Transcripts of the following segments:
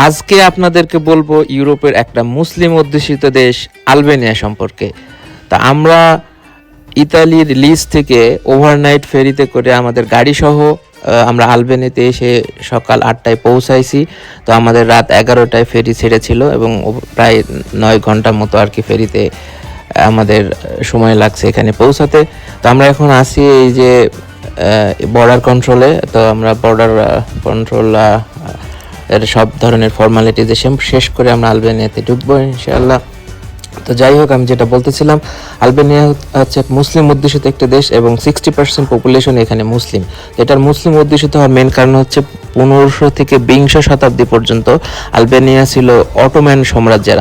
আজকে আপনাদেরকে বলবো ইউরোপের একটা মুসলিম অধ্যুষিত দেশ আলবেনিয়া সম্পর্কে। তা আমরা ইতালির লিস থেকে ওভারনাইট ফেরিতে করে আমাদের গাড়ি সহ আমরা আলবেনিয়াতে এসে সকাল 8টায় পৌঁছাইছি। তো আমাদের রাত 11টায় ফেরি ছেড়েছিল এবং প্রায় 9 ঘন্টার মতো আর কি ফেরিতে আমাদের সময় লাগছে এখানে পৌঁছাতে। তো আমরা এখন আসি এই যে বর্ডার কন্ট্রোলে। তো আমরা বর্ডার কন্ট্রোল এর সব ধরনের ফর্মালিটিজ শেষ করে আমরা আলবেনিয়াতে ঢুকবো ইনশাআল্লাহ। তো যাই হোক, আমি যেটা বলতেছিলাম, আলবেনিয়া হচ্ছে মুসলিম অধ্যুষিত একটা দেশ এবং 60% পপুলেশন এখানে মুসলিম। এটার মুসলিম অধ্যুষিত হওয়ার মেন কারণ হচ্ছে 1500 থেকে 20 শতাব্দী পর্যন্ত আলবেনিয়া ছিল অটোম্যান সাম্রাজ্যের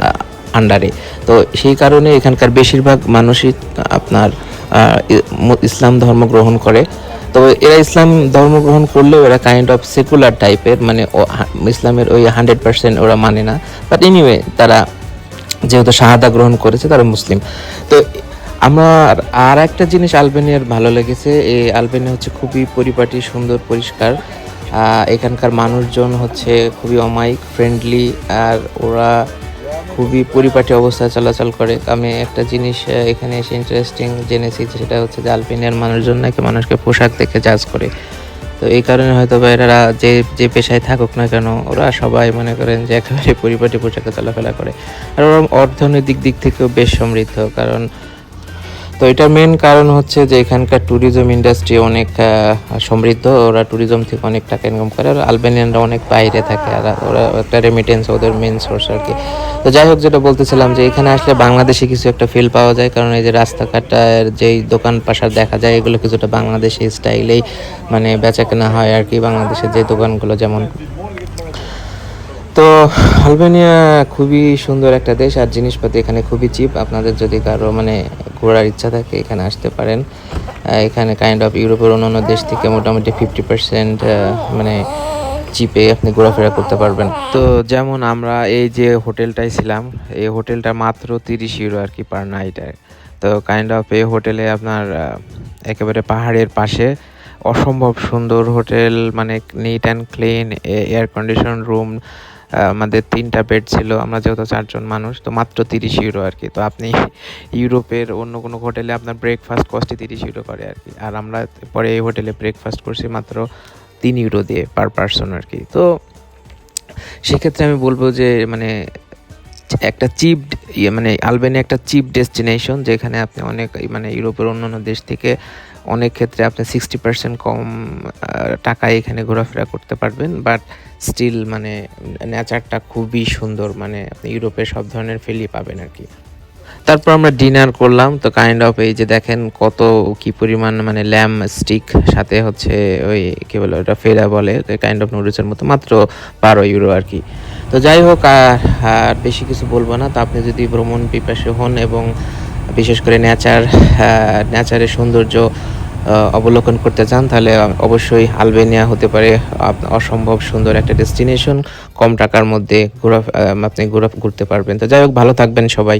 আন্ডারে। তো সেই কারণে এখানকার বেশিরভাগ মানুষই আপনার ইসলাম ধর্ম গ্রহণ করে। তো এরা ইসলাম ধর্ম গ্রহণ করলেও এরা কাইন্ড অফ সেকুলার টাইপের, মানে ইসলামের ওই 100% ওরা মানে না। বাট এনিওয়ে, তারা যেহেতু শাহাদা গ্রহণ করেছে তারা মুসলিম। তো আমার আর একটা জিনিস আলবেনিয়ার ভালো লেগেছে, এই আলবেনিয়া হচ্ছে খুবই পরিপাটি, সুন্দর, পরিষ্কার। এখানকার মানুষজন হচ্ছে খুবই অমায়িক, ফ্রেন্ডলি, আর ওরা খুবই পরিপাটি অবস্থায় চলাচল করে। আমি একটা জিনিস এখানে এসে ইন্টারেস্টিং জেনেছি, সেটা হচ্ছে যে আলবেনিয়ার মানুষজন নাকি মানুষকে পোশাক দেখে জাজ করে। তো এই কারণে হয়তো বা এরা যে পেশায় থাকুক না কেন, ওরা সবাই মনে করেন যে একেবারে পরিপাটি পোশাকে চলাফেরা করে। আর ওরা অর্থনৈতিক দিক থেকেও বেশ সমৃদ্ধ। কারণ তো এটার মেন কারণ হচ্ছে যে এখানকার ট্যুরিজম ইন্ডাস্ট্রি অনেক সমৃদ্ধ। ওরা ট্যুরিজম থেকে অনেক টাকা ইনকাম করে। আর আলবেনিয়ানরা অনেক বাইরে থাকে, আর ওরা একটা রেমিটেন্স ওদের মেন সোর্স আর কি। তো যাই হোক, যেটা বলতেছিলাম যে এখানে আসলে বাংলাদেশি কিছু একটা ফিল পাওয়া যায়। কারণ এই যে রাস্তাঘাটের যেই দোকান পাশার দেখা যায়, এগুলো কিছুটা বাংলাদেশি স্টাইলেই মানে বেচা কেনা হয় আর কি, বাংলাদেশের যে দোকানগুলো যেমন। তো আলবেনিয়া খুবই সুন্দর একটা দেশ, আর জিনিসপাতি এখানে খুবই চিপ। আপনাদের যদি কারো মানে ঘোরার ইচ্ছা থাকে এখানে আসতে পারেন। এখানে কাইন্ড অফ ইউরোপের অন্যান্য দেশ থেকে মোটামুটি 50% মানে চিপে আপনি ঘোরাফেরা করতে পারবেন। তো যেমন আমরা এই যে হোটেলটায় ছিলাম, এই হোটেলটা মাত্র 30 ইউরো আর কি পার নাইট। তো কাইন্ড অফ এই হোটেলে আপনার একেবারে পাহাড়ের পাশে অসম্ভব সুন্দর হোটেল, মানে neat and clean, air condition room. আমাদের 3টা বেড ছিল, আমরা যেহেতু 4 জন মানুষ, তো মাত্র 30 ইউরো আর কি। তো আপনি ইউরোপের অন্য কোনো হোটেলে আপনার ব্রেকফাস্ট কস্টই 30 ইউরো করে আর কি। আর আমরা পরে এই হোটেলে ব্রেকফাস্ট করছি মাত্র 3 ইউরো দিয়ে পার পারসন আর কি। তো সেক্ষেত্রে আমি বলবো যে মানে একটা চিপ মানে আলবেনিয়া একটা চিপ ডেস্টিনেশন, যেখানে আপনি অনেক মানে ইউরোপের অন্যান্য দেশ থেকে অনেক ক্ষেত্রে আপনি 60% কম টাকায় এখানে ঘোরাফেরা করতে পারবেন। বাট স্টিল মানে নেচারটা খুবই সুন্দর, মানে আপনি ইউরোপের সব ধরনের ফিলই পাবেন আর কি। তারপর আমরা ডিনার করলাম। তো কাইন্ড অফ এই যে দেখেন কত কি পরিমাণ মানে ল্যাম স্টিক, সাথে হচ্ছে ওই কি বলে ওটা ফেরা বলে, কাইন্ড অফ নুডলসের মতো, মাত্র 12 ইউরো আর কি। তো যাই হোক, আর বেশি কিছু বলবো না। তো আপনি যদি ভ্রমণ পিপাসু হন এবং বিশেষ করে নেচারের সৌন্দর্য অবলোকন করতে চান, তাহলে অবশ্যই আলবেনিয়া হতে পারে অসম্ভব সুন্দর একটা ডেস্টিনেশন। কম টাকার মধ্যে আপনি ঘুরতে পারবেন। তো যাই হোক, ভালো থাকবেন সবাই।